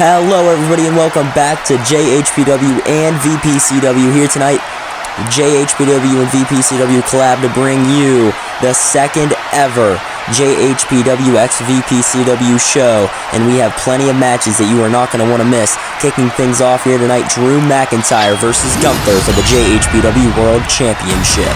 Hello everybody and welcome back to JHPW and VPCW here tonight. JHPW and VPCW collab to bring you the second ever JHPW x VPCW show, and we have plenty of matches that you are not going to want to miss. Kicking things off here tonight, Drew McIntyre versus Gunther for the JHPW World Championship.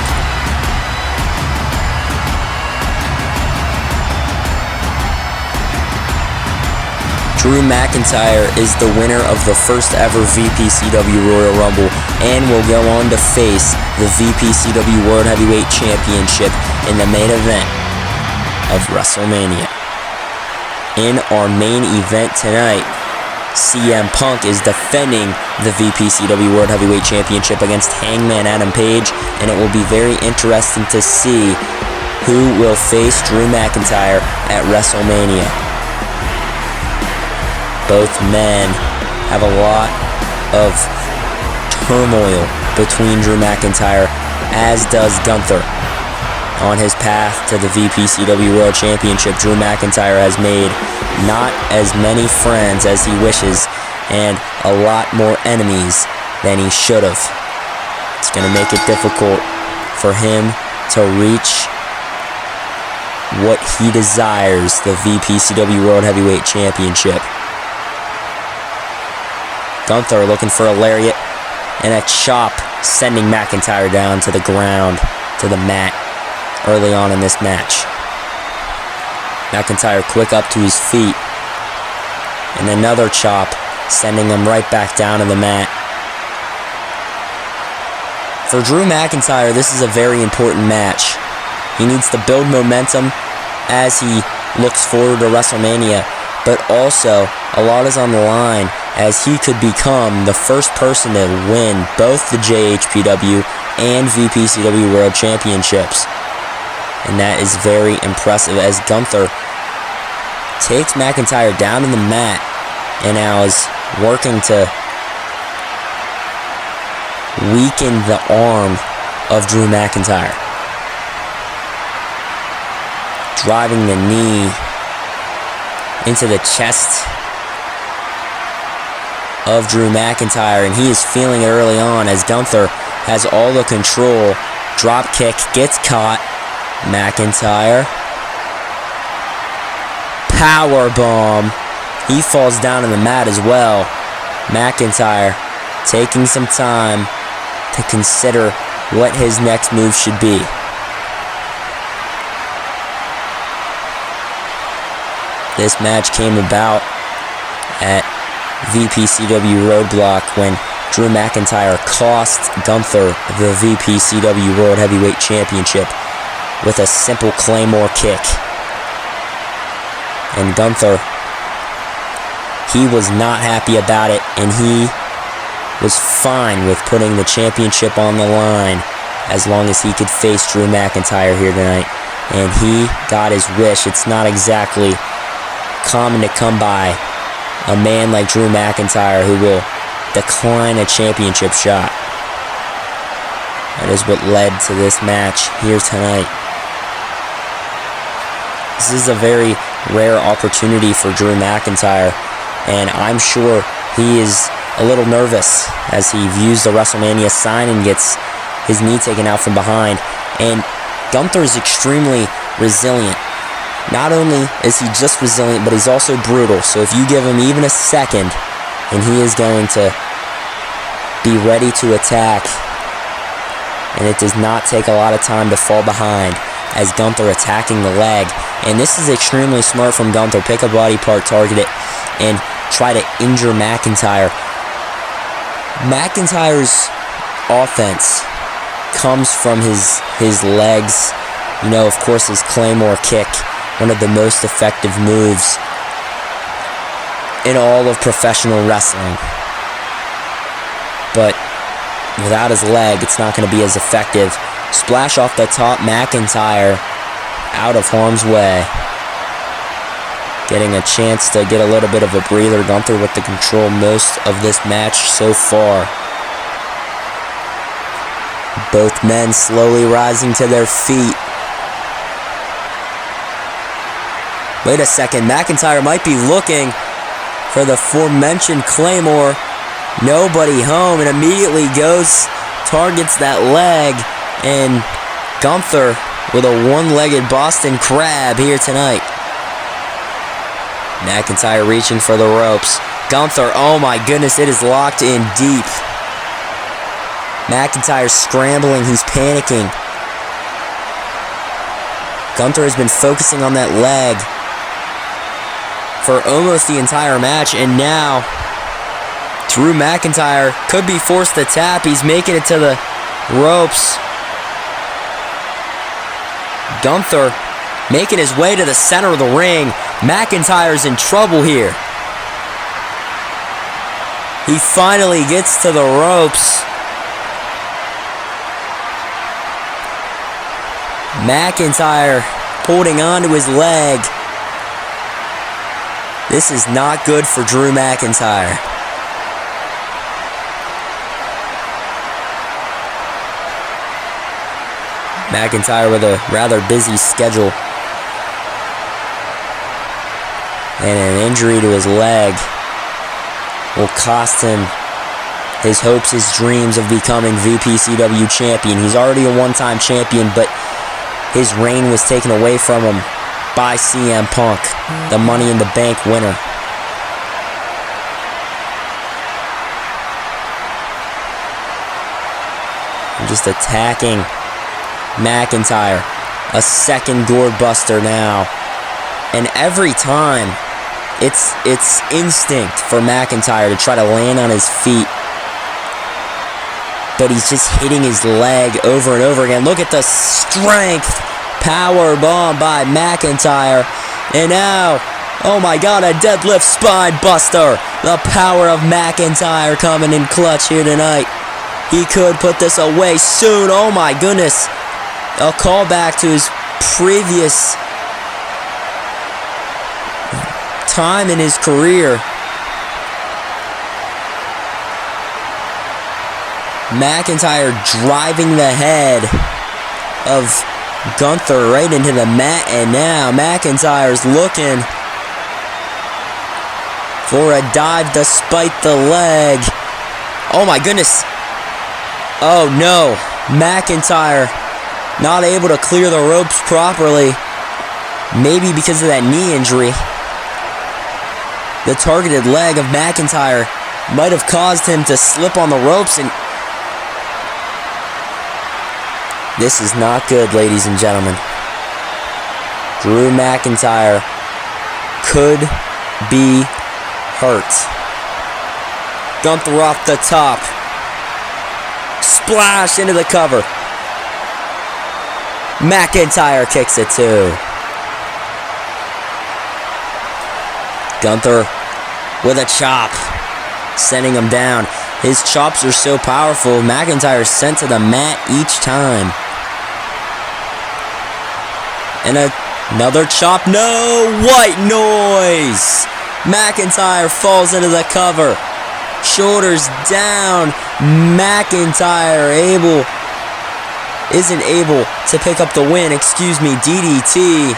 Drew McIntyre is the winner of the first ever VPCW Royal Rumble and will go on to face the VPCW World Heavyweight Championship in the main event of WrestleMania. In our main event tonight, CM Punk is defending the VPCW World Heavyweight Championship against Hangman Adam Page, and it will be very interesting to see who will face Drew McIntyre at WrestleMania. Both men have a lot of turmoil between Drew McIntyre, as does Gunther. On his path to the VPCW World Championship, Drew McIntyre has made not as many friends as he wishes and a lot more enemies than he should have. It's going to make it difficult for him to reach what he desires, the VPCW World Heavyweight Championship. Gunther looking for a lariat and a chop, sending McIntyre down to the ground, to the mat, early on in this match. McIntyre quick up to his feet, and another chop, sending him right back down to the mat. For Drew McIntyre, this is a very important match. He needs to build momentum as he looks forward to WrestleMania, but also a lot is on the line, as he could become the first person to win both the JHPW and VPCW World Championships. And that is very impressive, as Gunther takes McIntyre down in the mat and now is working to weaken the arm of Drew McIntyre. Driving the knee into the chest of Drew McIntyre, and he is feeling it early on as Gunther has all the control. Drop kick gets caught. McIntyre, power bomb. He falls down on the mat as well. McIntyre taking some time to consider what his next move should be. This match came about at VPCW Roadblock when Drew McIntyre cost Gunther the VPCW World Heavyweight Championship with a simple Claymore kick. And Gunther, he was not happy about it, and he was fine with putting the championship on the line as long as he could face Drew McIntyre here tonight. And he got his wish. It's not exactly common to come by a man like Drew McIntyre who will decline a championship shot. That is what led to this match here tonight. This is a very rare opportunity for Drew McIntyre, and I'm sure he is a little nervous as he views the WrestleMania sign and gets his knee taken out from behind. And Gunther is extremely resilient. Not only is he just resilient, but he's also brutal. So if you give him even a second, and he is going to be ready to attack. And it does not take a lot of time to fall behind as Gunther attacking the leg. And this is extremely smart from Gunther. Pick a body part, target it, and try to injure McIntyre. McIntyre's offense comes from his legs. You know, of course, his Claymore kick, one of the most effective moves in all of professional wrestling. But without his leg, it's not going to be as effective. Splash off the top, McIntyre out of harm's way. Getting a chance to get a little bit of a breather. Gunther with the control most of this match so far. Both men slowly rising to their feet. Wait a second, McIntyre might be looking for the aforementioned Claymore. Nobody home, and immediately targets that leg, and Gunther with a one-legged Boston Crab here tonight. McIntyre reaching for the ropes. Gunther, oh my goodness, it is locked in deep. McIntyre scrambling, he's panicking. Gunther has been focusing on that leg for almost the entire match, and now Drew McIntyre could be forced to tap. He's making it to the ropes. Gunther making his way to the center of the ring. McIntyre's in trouble here. He finally gets to the ropes. McIntyre holding on to his leg. This is not good for Drew McIntyre. McIntyre with a rather busy schedule and an injury to his leg will cost him his hopes, his dreams of becoming VPCW champion. He's already a one-time champion, but his reign was taken away from him by CM Punk, the Money in the Bank winner. And just attacking McIntyre. A second gourd buster now. And every time, it's instinct for McIntyre to try to land on his feet. But he's just hitting his leg over and over again. Look at the strength. Power bomb by McIntyre. And now, oh my god, a deadlift spine buster. The power of McIntyre coming in clutch here tonight. He could put this away soon. Oh my goodness. A callback to his previous time in his career. McIntyre driving the head of Gunther right into the mat, and now McIntyre's looking for a dive despite the leg. Oh my goodness. Oh no. McIntyre not able to clear the ropes properly. Maybe because of that knee injury. The targeted leg of McIntyre might have caused him to slip on the ropes, and this is not good, ladies and gentlemen. Drew McIntyre could be hurt. Gunther off the top. Splash into the cover. McIntyre kicks it too. Gunther with a chop, sending him down. His chops are so powerful, McIntyre's sent to the mat each time. And another chop. No! White noise! McIntyre falls into the cover. Shoulders down. McIntyre isn't able to pick up the win. Excuse me, DDT.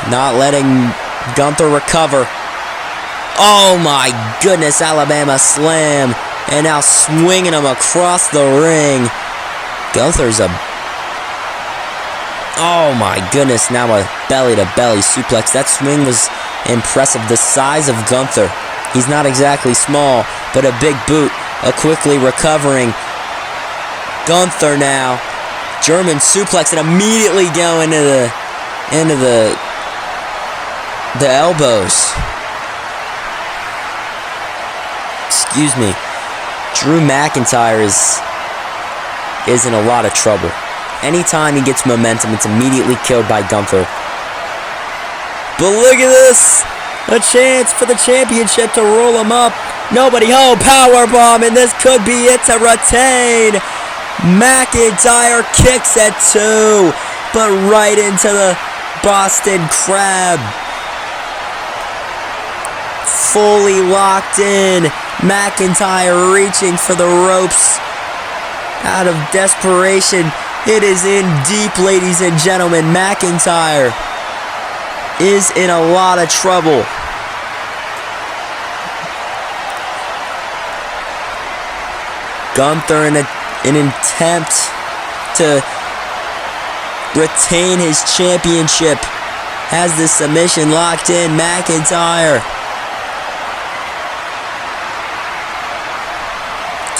Not letting Gunther recover. Oh my goodness, Alabama slam. And now swinging him across the ring. Gunther's oh my goodness, now a belly-to-belly suplex. That swing was impressive. The size of Gunther. He's not exactly small, but a big boot. A quickly recovering Gunther now. German suplex and immediately go into the elbows. Excuse me. Drew McIntyre is in a lot of trouble. Anytime he gets momentum, it's immediately killed by Gunther. But look at this! A chance for the championship to roll him up. Nobody home. Powerbomb, and this could be it to retain. McIntyre kicks at 2, but right into the Boston Crab. Fully locked in. McIntyre reaching for the ropes. Out of desperation. It is in deep, ladies and gentlemen. McIntyre is in a lot of trouble. Gunther in an attempt to retain his championship has the submission locked in. McIntyre.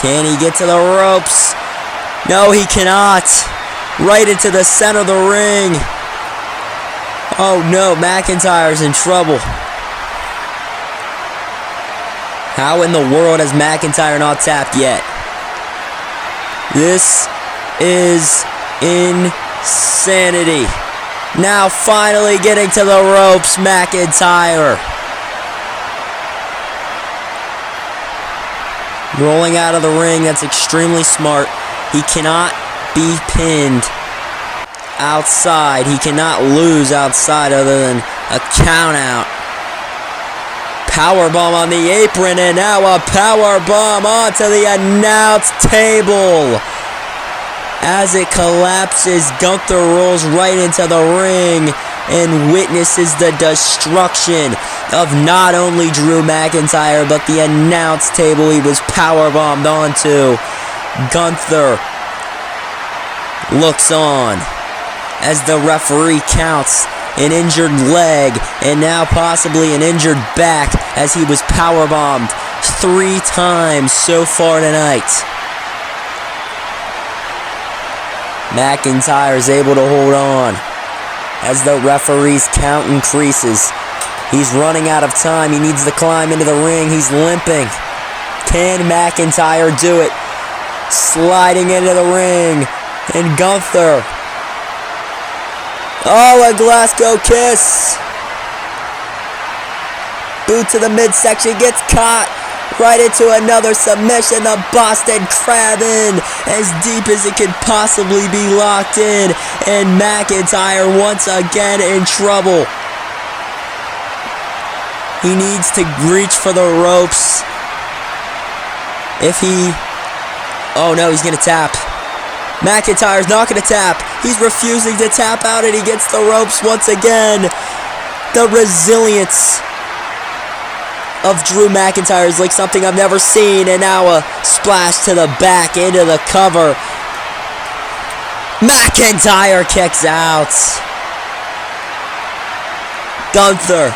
Can he get to the ropes? No, he cannot. Right into the center of the ring. Oh no, McIntyre's in trouble. How in the world has McIntyre not tapped yet? This is insanity. Now finally getting to the ropes, McIntyre. Rolling out of the ring, that's extremely smart. He cannot be pinned outside. He cannot lose outside other than a count out. Powerbomb on the apron, and now a powerbomb onto the announce table. As it collapses, Gunther rolls right into the ring and witnesses the destruction of not only Drew McIntyre, but the announce table he was powerbombed onto. Gunther looks on as the referee counts an injured leg and now possibly an injured back as he was powerbombed 3 times so far tonight. McIntyre is able to hold on as the referee's count increases. He's running out of time. He needs to climb into the ring. He's limping. Can McIntyre do it? Sliding into the ring. And Gunther. Oh, a Glasgow kiss. Boot to the midsection. Gets caught. Right into another submission. The Boston Crab in. As deep as it could possibly be locked in. And McIntyre once again in trouble. He needs to reach for the ropes. If he... Oh no, he's going to tap. McIntyre's not going to tap. He's refusing to tap out and he gets the ropes once again. The resilience of Drew McIntyre is like something I've never seen. And now a splash to the back into the cover. McIntyre kicks out. Gunther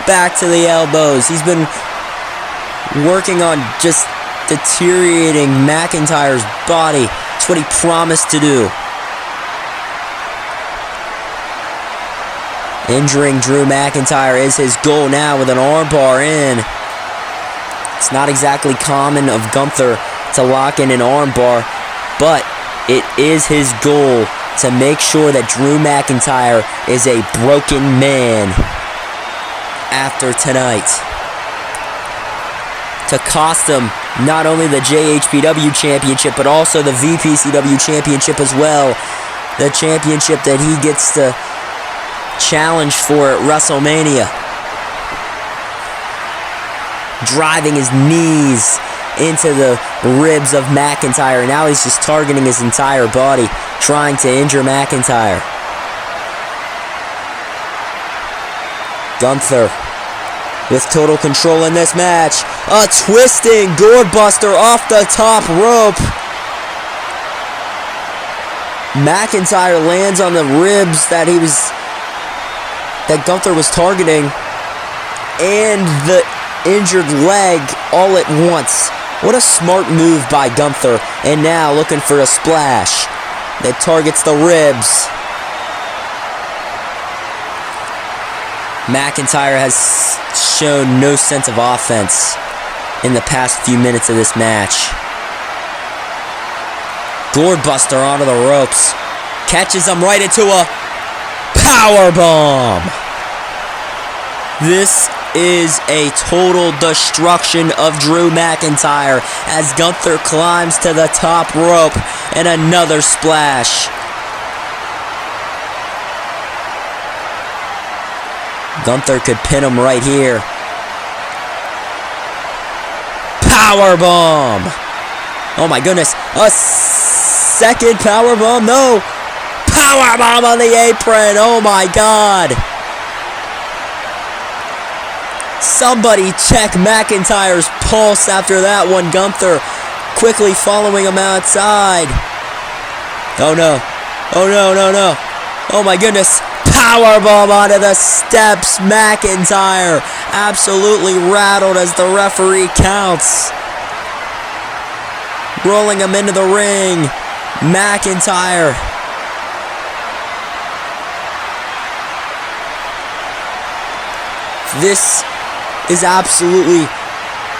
back to the elbows. He's been working on just deteriorating McIntyre's body. It's what he promised to do. Injuring Drew McIntyre is his goal now with an armbar in. It's not exactly common of Gunther to lock in an armbar, but it is his goal to make sure that Drew McIntyre is a broken man after tonight. To cost him not only the JHPW Championship, but also the VPCW Championship as well. The championship that he gets to challenge for at WrestleMania. Driving his knees into the ribs of McIntyre. Now he's just targeting his entire body, trying to injure McIntyre. Gunther with total control in this match. A twisting gourd-buster off the top rope. McIntyre lands on the ribs that Gunther was targeting, and the injured leg all at once. What a smart move by Gunther. And now looking for a splash that targets the ribs. McIntyre has shown no sense of offense in the past few minutes of this match. Gourd-buster onto the ropes. Catches him right into a powerbomb. This is a total destruction of Drew McIntyre as Gunther climbs to the top rope and another splash. Gunther could pin him right here. Powerbomb. Oh my goodness. A second powerbomb. No. Powerbomb on the apron. Oh my God. Somebody check McIntyre's pulse after that one. Gunther quickly following him outside. Oh no. Oh no, no, no. Oh my goodness. Powerbomb onto the steps. McIntyre absolutely rattled as the referee counts. Rolling him into the ring. McIntyre. This is absolutely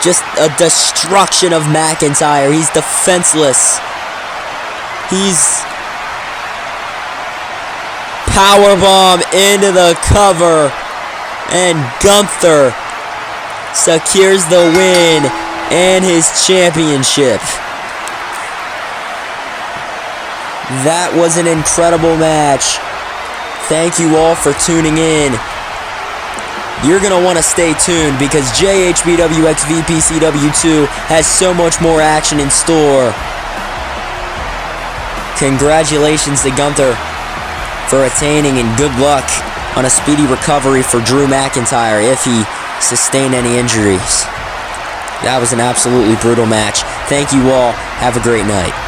just a destruction of McIntyre. He's defenseless. He's powerbomb into the cover, and Gunther secures the win and his championship. That was an incredible match. Thank you all for tuning in. You're going to want to stay tuned because JHBWXVPCW2 has so much more action in store. Congratulations to Gunther for attaining, and good luck on a speedy recovery for Drew McIntyre if he sustained any injuries. That was an absolutely brutal match. Thank you all. Have a great night.